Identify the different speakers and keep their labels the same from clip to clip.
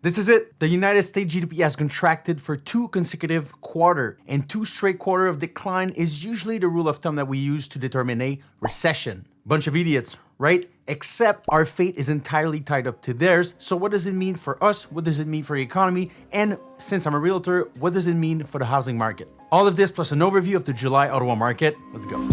Speaker 1: This is it. The United States GDP has contracted for 2 consecutive quarters, and 2 straight quarters of decline is usually the rule of thumb that we use to determine a recession. Bunch of idiots, right? Except our fate is entirely tied up to theirs. So what does it mean for us? What does it mean for the economy? And since I'm a realtor, what does it mean for the housing market? All of this plus an overview of the July Ottawa market. Let's go.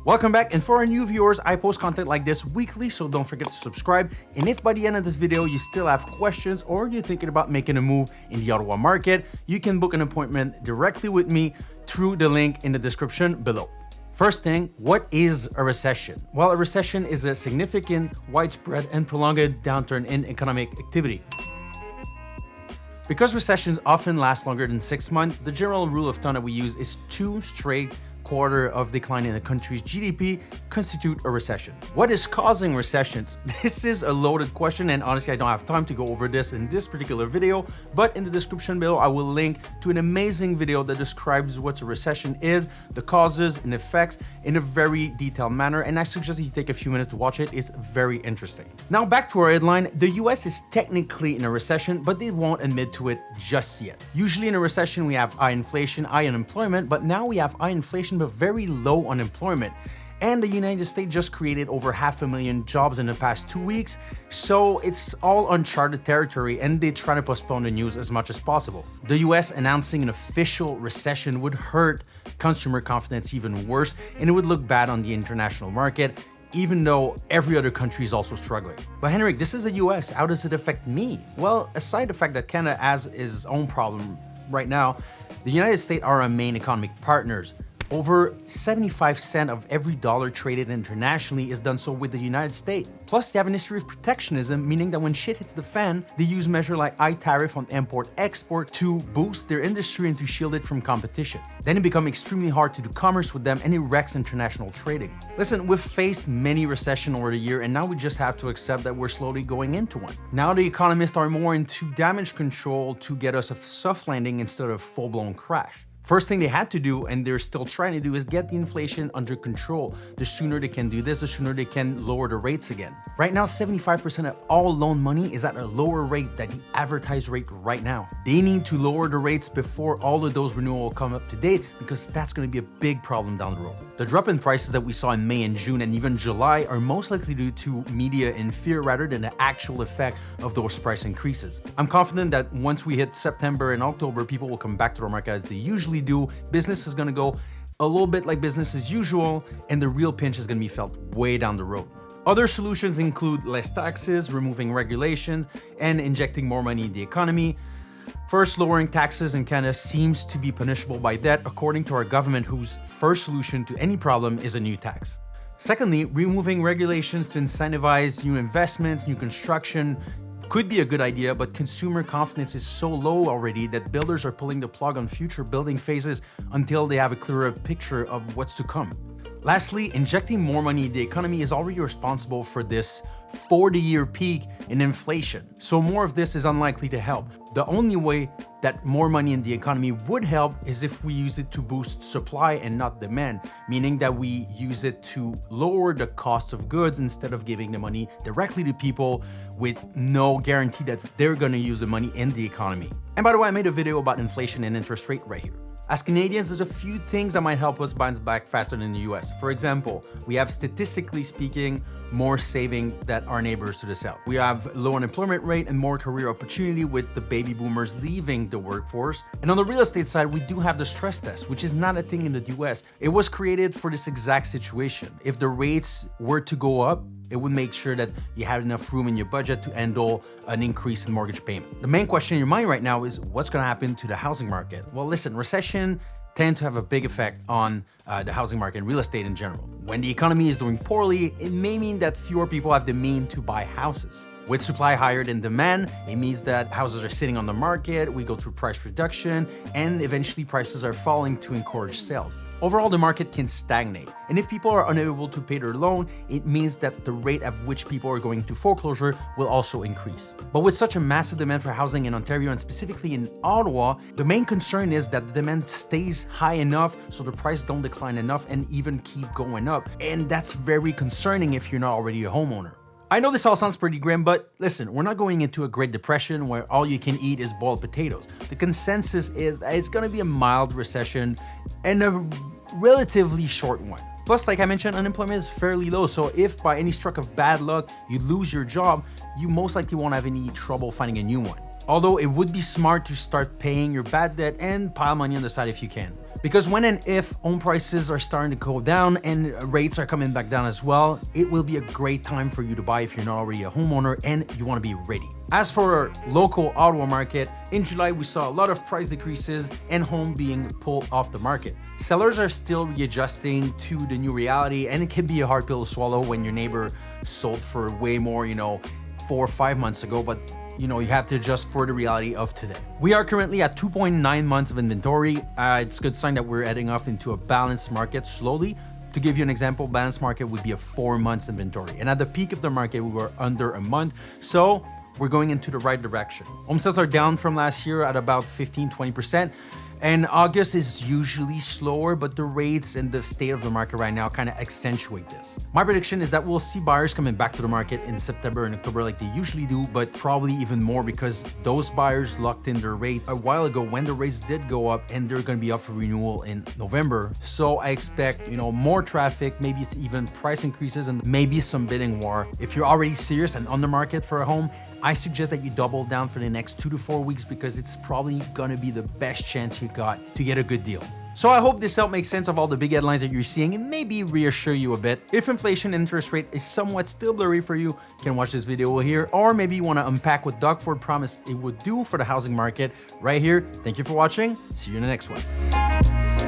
Speaker 1: Welcome back, and for our new viewers, I post content like this weekly, so don't forget to subscribe. And if by the end of this video you still have questions or you're thinking about making a move in the Ottawa market, you can book an appointment directly with me through the link in the description below. First thing, what is a recession? Well, a recession is a significant, widespread, and prolonged downturn in economic activity. Because recessions often last longer than 6 months, the general rule of thumb that we use is 2 straight quarter of decline in the country's GDP constitute a recession. What is causing recessions? This is a loaded question, and honestly I don't have time to go over this in this particular video, but in the description below I will link to an amazing video that describes what a recession is, the causes and effects in a very detailed manner, and I suggest that you take a few minutes to watch it. It's very interesting. Now back to our headline. The US is technically in a recession, but they won't admit to it just yet. Usually in a recession we have high inflation, high unemployment, but now we have high inflation but very low unemployment. And the United States just created over 500,000 jobs in the past 2 weeks, so it's all uncharted territory, and they try to postpone the news as much as possible. The US announcing an official recession would hurt consumer confidence even worse, and it would look bad on the international market, even though every other country is also struggling. But Henrick, this is the US, how does it affect me? Well, aside the fact that Canada has its own problem right now, the United States are our main economic partners. Over 75% of every dollar traded internationally is done so with the United States. Plus, they have an history of protectionism, meaning that when shit hits the fan, they use measures like high tariff on import-export to boost their industry and to shield it from competition. Then it becomes extremely hard to do commerce with them, and it wrecks international trading. Listen, we've faced many recessions over the year, and now we just have to accept that we're slowly going into one. Now the economists are more into damage control to get us a soft landing instead of a full-blown crash. First thing they had to do, and they're still trying to do, is get the inflation under control. The sooner they can do this, the sooner they can lower the rates again. Right now, 75% of all loan money is at a lower rate than the advertised rate right now. They need to lower the rates before all of those renewals come up to date, because that's going to be a big problem down the road. The drop in prices that we saw in May and June and even July are most likely due to media and fear rather than the actual effect of those price increases. I'm confident that once we hit September and October, people will come back to the market as they usually do. Business is going to go a little bit like business as usual, and the real pinch is going to be felt way down the road. Other solutions include less taxes, removing regulations, and injecting more money in the economy. First, lowering taxes in Canada seems to be punishable by debt, according to our government, whose first solution to any problem is a new tax. Secondly, removing regulations to incentivize new investments, new construction, could be a good idea, but consumer confidence is so low already that builders are pulling the plug on future building phases until they have a clearer picture of what's to come. Lastly, injecting more money in the economy is already responsible for this 40-year peak in inflation, so more of this is unlikely to help. The only way that more money in the economy would help is if we use it to boost supply and not demand, meaning that we use it to lower the cost of goods instead of giving the money directly to people with no guarantee that they're going to use the money in the economy. And by the way, I made a video about inflation and interest rate right here. As Canadians, there's a few things that might help us bounce back faster than the US. For example, we have, statistically speaking, more saving than our neighbors to the south. We have low unemployment rate and more career opportunity with the baby boomers leaving the workforce. And on the real estate side, we do have the stress test, which is not a thing in the US. It was created for this exact situation. If the rates were to go up, it would make sure that you had enough room in your budget to handle an increase in mortgage payment. The main question in your mind right now is what's going to happen to the housing market? Well, listen, recession tend to have a big effect on the housing market and real estate in general. When the economy is doing poorly, it may mean that fewer people have the means to buy houses. With supply higher than demand, it means that houses are sitting on the market, we go through price reduction, and eventually prices are falling to encourage sales. Overall, the market can stagnate. And if people are unable to pay their loan, it means that the rate at which people are going to foreclosure will also increase. But with such a massive demand for housing in Ontario and specifically in Ottawa, the main concern is that the demand stays high enough so the price don't decline enough and even keep going up. And that's very concerning if you're not already a homeowner. I know this all sounds pretty grim, but listen, we're not going into a Great Depression where all you can eat is boiled potatoes. The consensus is that it's gonna be a mild recession and a relatively short one. Plus, like I mentioned, unemployment is fairly low, so if by any stroke of bad luck you lose your job, you most likely won't have any trouble finding a new one. Although it would be smart to start paying your bad debt and pile money on the side if you can. Because when and if home prices are starting to go down and rates are coming back down as well, it will be a great time for you to buy if you're not already a homeowner and you want to be ready. As for our local Ottawa market, in July we saw a lot of price decreases and home being pulled off the market. Sellers are still readjusting to the new reality, and it can be a hard pill to swallow when your neighbor sold for way more, 4 or 5 months ago, but you have to adjust for the reality of today. We are currently at 2.9 months of inventory. It's a good sign that we're heading off into a balanced market slowly. To give you an example, balanced market would be a 4 months inventory. And at the peak of the market, we were under a month. So we're going into the right direction. Home sales are down from last year at about 15-20%. And August is usually slower, but the rates and the state of the market right now kind of accentuate this. My prediction is that we'll see buyers coming back to the market in September and October like they usually do, but probably even more because those buyers locked in their rate a while ago when the rates did go up, and they're going to be up for renewal in November. So I expect, more traffic, maybe it's even price increases and maybe some bidding war. If you're already serious and on the market for a home, I suggest that you double down for the next 2 to 4 weeks because it's probably gonna be the best chance you got to get a good deal. So I hope this helped make sense of all the big headlines that you're seeing and maybe reassure you a bit. If inflation interest rate is somewhat still blurry for you, you can watch this video here, or maybe you want to unpack what Doug Ford promised it would do for the housing market right here. Thank you for watching. See you in the next one.